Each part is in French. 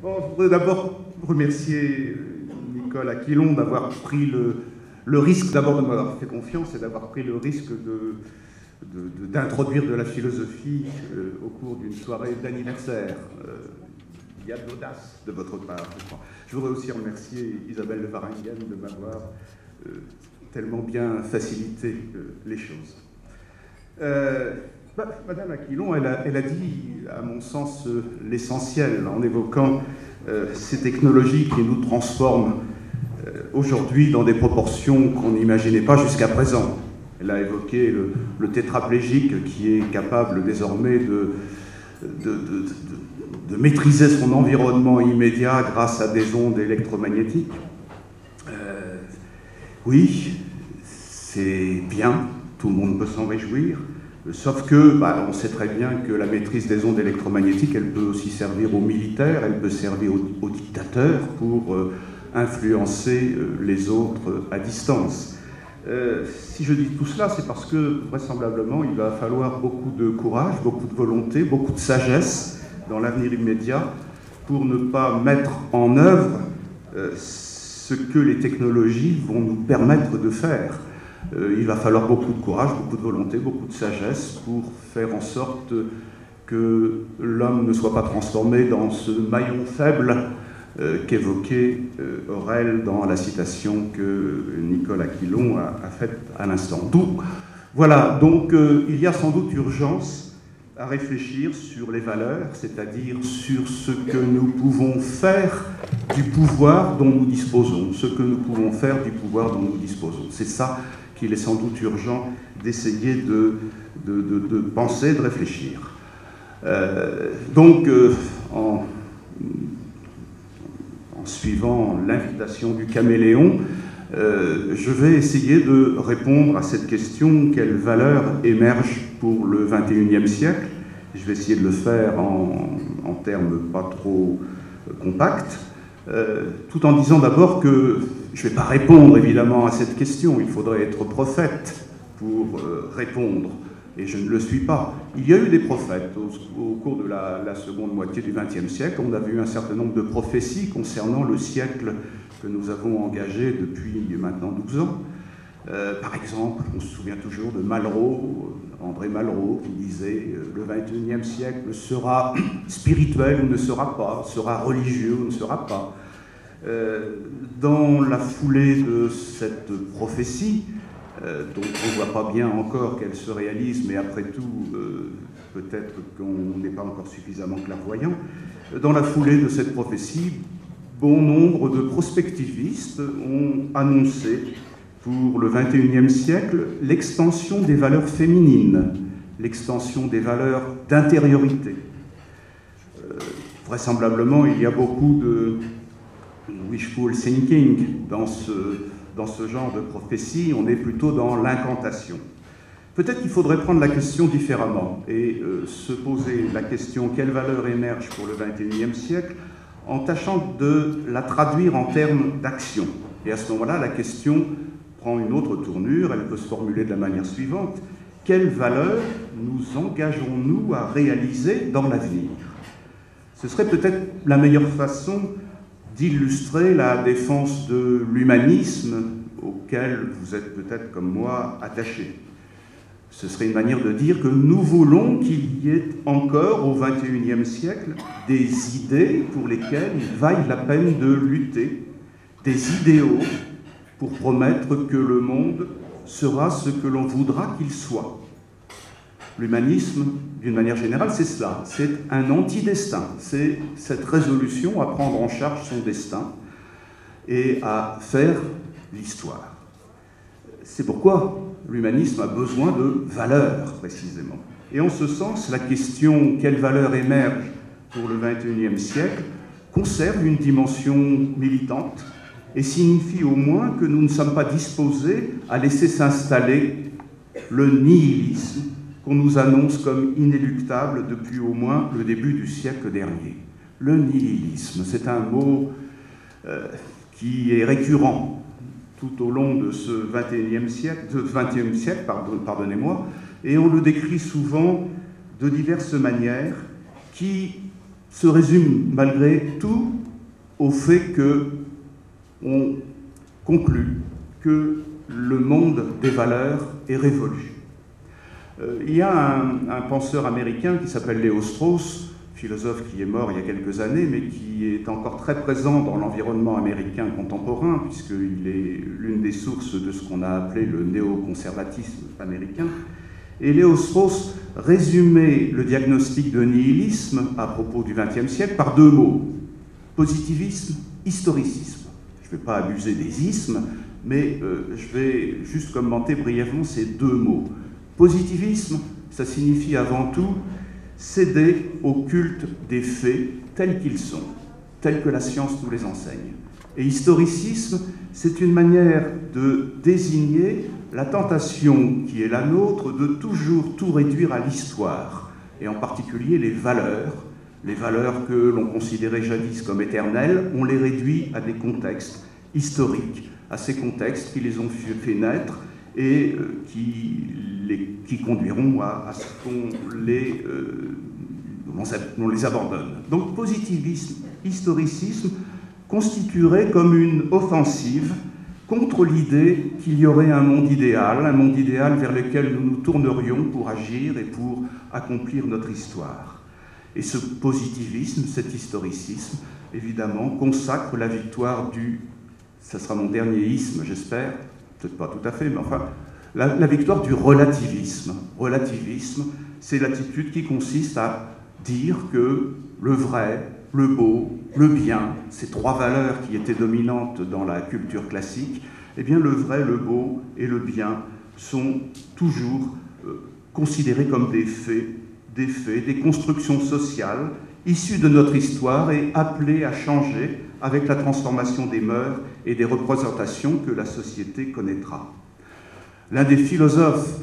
Bon, je voudrais d'abord remercier Nicole Aquilon d'avoir pris le risque, d'abord de m'avoir fait confiance et d'avoir pris le risque d'introduire de la philosophie au cours d'une soirée d'anniversaire. Il y a de l'audace de votre part, je crois. Je voudrais aussi remercier Isabelle Le Varengen de m'avoir tellement bien facilité les choses. Madame Aquilon, elle a dit, à mon sens, l'essentiel en évoquant ces technologies qui nous transforment aujourd'hui dans des proportions qu'on n'imaginait pas jusqu'à présent. Elle a évoqué le tétraplégique qui est capable désormais de maîtriser son environnement immédiat grâce à des ondes électromagnétiques. Oui, c'est bien, tout le monde peut s'en réjouir. Sauf que, on sait très bien que la maîtrise des ondes électromagnétiques, elle peut aussi servir aux militaires, elle peut servir aux dictateurs pour influencer les autres à distance. Si je dis tout cela, c'est parce que, vraisemblablement, il va falloir beaucoup de courage, beaucoup de volonté, beaucoup de sagesse dans l'avenir immédiat pour ne pas mettre en œuvre ce que les technologies vont nous permettre de faire. Il va falloir beaucoup de courage, beaucoup de volonté, beaucoup de sagesse pour faire en sorte que l'homme ne soit pas transformé dans ce maillon faible qu'évoquait Aurel dans la citation que Nicole Aquilon a faite à l'instant. Voilà, donc il y a sans doute urgence à réfléchir sur les valeurs, c'est-à-dire sur ce que nous pouvons faire du pouvoir dont nous disposons, ce que nous pouvons faire du pouvoir dont nous disposons. C'est ça qu'il est sans doute urgent d'essayer de penser, de réfléchir. En suivant l'invitation du caméléon, je vais essayer de répondre à cette question: quelles valeurs émergent pour le XXIe siècle? Je vais essayer de le faire en termes pas trop compacts, tout en disant d'abord que je ne vais pas répondre évidemment à cette question, il faudrait être prophète pour répondre, et je ne le suis pas. Il y a eu des prophètes au cours de la seconde moitié du XXe siècle. On a vu un certain nombre de prophéties concernant le siècle que nous avons engagé depuis maintenant 12 ans. Par exemple, on se souvient toujours de Malraux, André Malraux, qui disait « Le XXIe siècle sera spirituel ou ne sera pas, sera religieux ou ne sera pas ». Dans la foulée de cette prophétie, dont on ne voit pas bien encore qu'elle se réalise, mais après tout, peut-être qu'on n'est pas encore suffisamment clairvoyant, dans la foulée de cette prophétie, bon nombre de prospectivistes ont annoncé pour le XXIe siècle l'extension des valeurs féminines, l'extension des valeurs d'intériorité. Vraisemblablement, il y a beaucoup de wishful thinking dans ce genre de prophétie. On est plutôt dans l'incantation. Peut-être qu'il faudrait prendre la question différemment et se poser la question quelle valeur émerge pour le XXIe siècle en tâchant de la traduire en termes d'action. Et à ce moment-là, la question prend une autre tournure. Elle peut se formuler de la manière suivante: quelle valeur nous engageons-nous à réaliser dans l'avenir? Ce serait peut-être la meilleure façon d'illustrer la défense de l'humanisme auquel vous êtes peut-être comme moi attachés. Ce serait une manière de dire que nous voulons qu'il y ait encore au XXIe siècle des idées pour lesquelles il vaille la peine de lutter, des idéaux pour promettre que le monde sera ce que l'on voudra qu'il soit. L'humanisme, d'une manière générale, c'est cela, c'est un anti-destin, c'est cette résolution à prendre en charge son destin et à faire l'histoire. C'est pourquoi l'humanisme a besoin de valeurs, précisément. Et en ce sens, la question « quelle valeur émerge pour le XXIe siècle » conserve une dimension militante et signifie au moins que nous ne sommes pas disposés à laisser s'installer le nihilisme qu'on nous annonce comme inéluctable depuis au moins le début du siècle dernier. Le nihilisme, c'est un mot qui est récurrent tout au long de ce XXe siècle, pardonnez-moi, et on le décrit souvent de diverses manières qui se résume malgré tout au fait qu'on conclut que le monde des valeurs est révolu. Il y a un penseur américain qui s'appelle Léo Strauss, philosophe qui est mort il y a quelques années, mais qui est encore très présent dans l'environnement américain contemporain, puisqu'il est l'une des sources de ce qu'on a appelé le néoconservatisme américain. Et Léo Strauss résumait le diagnostic de nihilisme à propos du XXe siècle par deux mots: positivisme, historicisme. Je ne vais pas abuser des ismes, mais je vais juste commenter brièvement ces deux mots. Positivisme, ça signifie avant tout céder au culte des faits tels qu'ils sont, tels que la science nous les enseigne. Et historicisme, c'est une manière de désigner la tentation qui est la nôtre de toujours tout réduire à l'histoire, et en particulier les valeurs que l'on considérait jadis comme éternelles, on les réduit à des contextes historiques, à ces contextes qui les ont fait naître et qui conduiront à ce qu'on les abandonne. Donc positivisme, historicisme constituerait comme une offensive contre l'idée qu'il y aurait un monde idéal vers lequel nous nous tournerions pour agir et pour accomplir notre histoire. Et ce positivisme, cet historicisme, évidemment, consacre la victoire ça sera mon dernier isme, j'espère, peut-être pas tout à fait, mais enfin, la victoire du relativisme. Relativisme, c'est l'attitude qui consiste à dire que le vrai, le beau, le bien, ces trois valeurs qui étaient dominantes dans la culture classique, eh bien le vrai, le beau et le bien sont toujours considérés comme des faits, des constructions sociales issues de notre histoire et appelées à changer avec la transformation des mœurs et des représentations que la société connaîtra. L'un des philosophes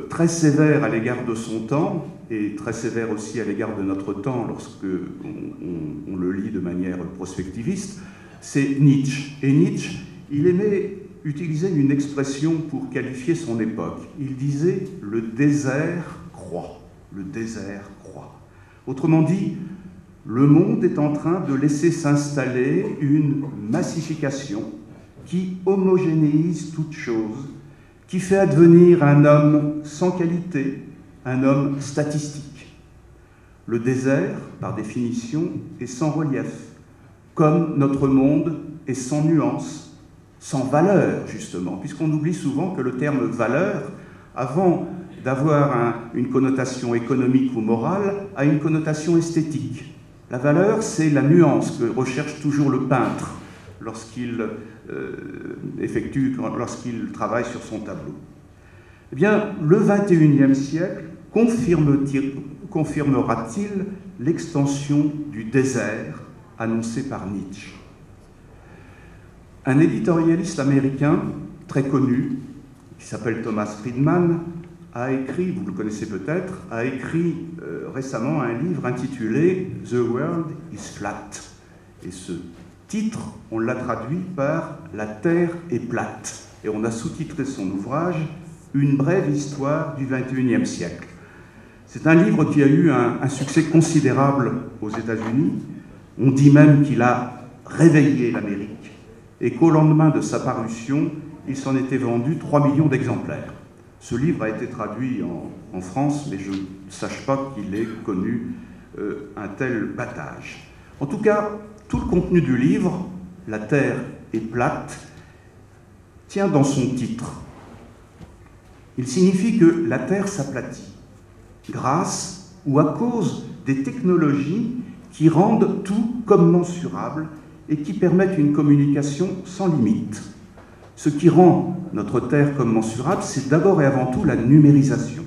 très sévère à l'égard de son temps, et très sévère aussi à l'égard de notre temps lorsque on le lit de manière prospectiviste, c'est Nietzsche. Et Nietzsche, il aimait utiliser une expression pour qualifier son époque. Il disait « le désert croît ». Le désert croît. Autrement dit, le monde est en train de laisser s'installer une massification qui homogénéise toute chose, qui fait advenir un homme sans qualité, un homme statistique. Le désert, par définition, est sans relief, comme notre monde est sans nuance, sans valeur, justement, puisqu'on oublie souvent que le terme « valeur », avant d'avoir une connotation économique ou morale, a une connotation esthétique. La valeur, c'est la nuance que recherche toujours le peintre lorsqu'il travaille sur son tableau. Eh bien, le XXIe siècle confirmera-t-il l'extension du désert annoncé par Nietzsche? Un éditorialiste américain très connu, qui s'appelle Thomas Friedman, a écrit, vous le connaissez peut-être, récemment un livre intitulé « The World is Flat ». Et ce titre, on l'a traduit par « La Terre est plate ». Et on a sous-titré son ouvrage « Une brève histoire du XXIe siècle ». C'est un livre qui a eu un succès considérable aux États-Unis. On dit même qu'il a réveillé l'Amérique et qu'au lendemain de sa parution, il s'en était vendu 3 millions d'exemplaires. Ce livre a été traduit en France, mais je ne sache pas qu'il ait connu un tel battage. En tout cas, tout le contenu du livre, « La Terre est plate », tient dans son titre. Il signifie que la Terre s'aplatit, grâce ou à cause des technologies qui rendent tout commensurable et qui permettent une communication sans limite. Ce qui rend notre Terre commensurable, c'est d'abord et avant tout la numérisation.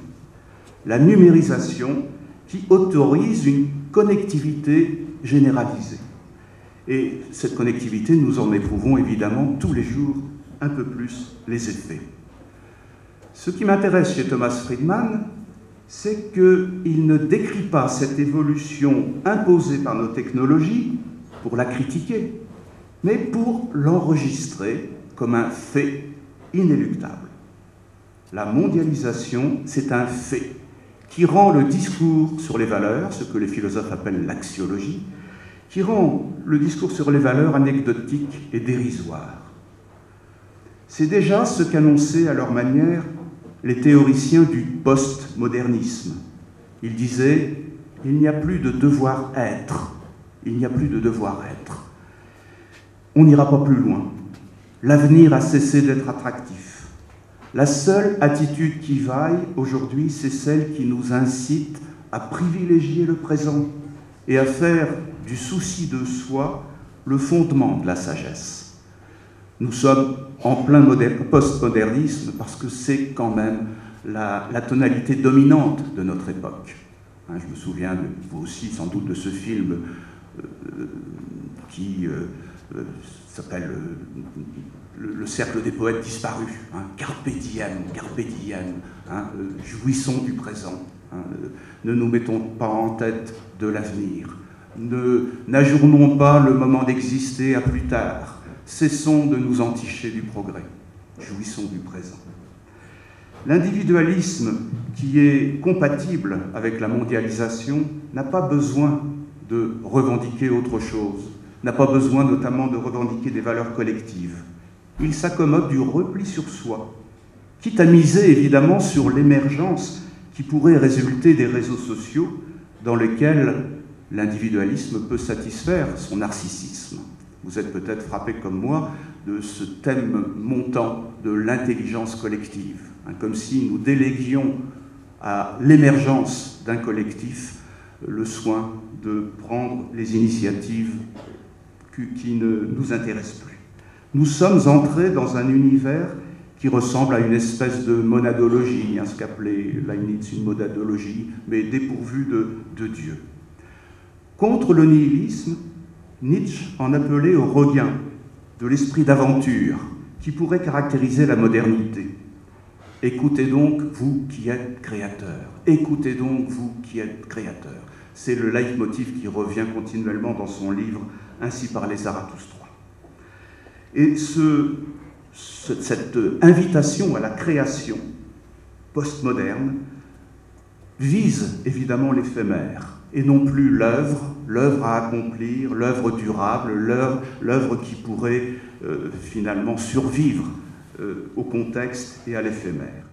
La numérisation qui autorise une connectivité généralisée. Et cette connectivité, nous en éprouvons évidemment tous les jours un peu plus les effets. Ce qui m'intéresse chez Thomas Friedman, c'est qu'il ne décrit pas cette évolution imposée par nos technologies pour la critiquer, mais pour l'enregistrer comme un fait inéluctable. La mondialisation, c'est un fait qui rend le discours sur les valeurs, ce que les philosophes appellent l'axiologie, qui rend le discours sur les valeurs anecdotique et dérisoire. C'est déjà ce qu'annonçaient à leur manière les théoriciens du postmodernisme. Ils disaient « il n'y a plus de devoir-être, il n'y a plus de devoir-être. On n'ira pas plus loin. L'avenir a cessé d'être attractif. La seule attitude qui vaille aujourd'hui, c'est celle qui nous incite à privilégier le présent et à faire du souci de soi le fondement de la sagesse. Nous sommes en plein postmodernisme parce que c'est quand même la tonalité dominante de notre époque. Je me souviens, vous aussi sans doute, de ce film qui s'appelle Le cercle des poètes disparus, Carpe diem, carpe diem, jouissons du présent, ne nous mettons pas en tête de l'avenir, n'ajournons pas le moment d'exister à plus tard, cessons de nous enticher du progrès, jouissons du présent. L'individualisme qui est compatible avec la mondialisation n'a pas besoin de revendiquer autre chose, n'a pas besoin notamment de revendiquer des valeurs collectives. Il s'accommode du repli sur soi, quitte à miser évidemment sur l'émergence qui pourrait résulter des réseaux sociaux dans lesquels l'individualisme peut satisfaire son narcissisme. Vous êtes peut-être frappé comme moi de ce thème montant de l'intelligence collective, comme si nous déléguions à l'émergence d'un collectif le soin de prendre les initiatives qui ne nous intéressent plus. Nous sommes entrés dans un univers qui ressemble à une espèce de monadologie, ce qu'appelait Leibniz une monadologie, mais dépourvue de Dieu. Contre le nihilisme, Nietzsche en appelait au regain de l'esprit d'aventure qui pourrait caractériser la modernité. Écoutez donc, vous qui êtes créateurs. Écoutez donc, vous qui êtes créateurs. C'est le leitmotiv qui revient continuellement dans son livre « Ainsi parlait Zarathustra ». Et cette invitation à la création postmoderne vise évidemment l'éphémère, et non plus l'œuvre à accomplir, l'œuvre durable, l'œuvre qui pourrait finalement survivre au contexte et à l'éphémère.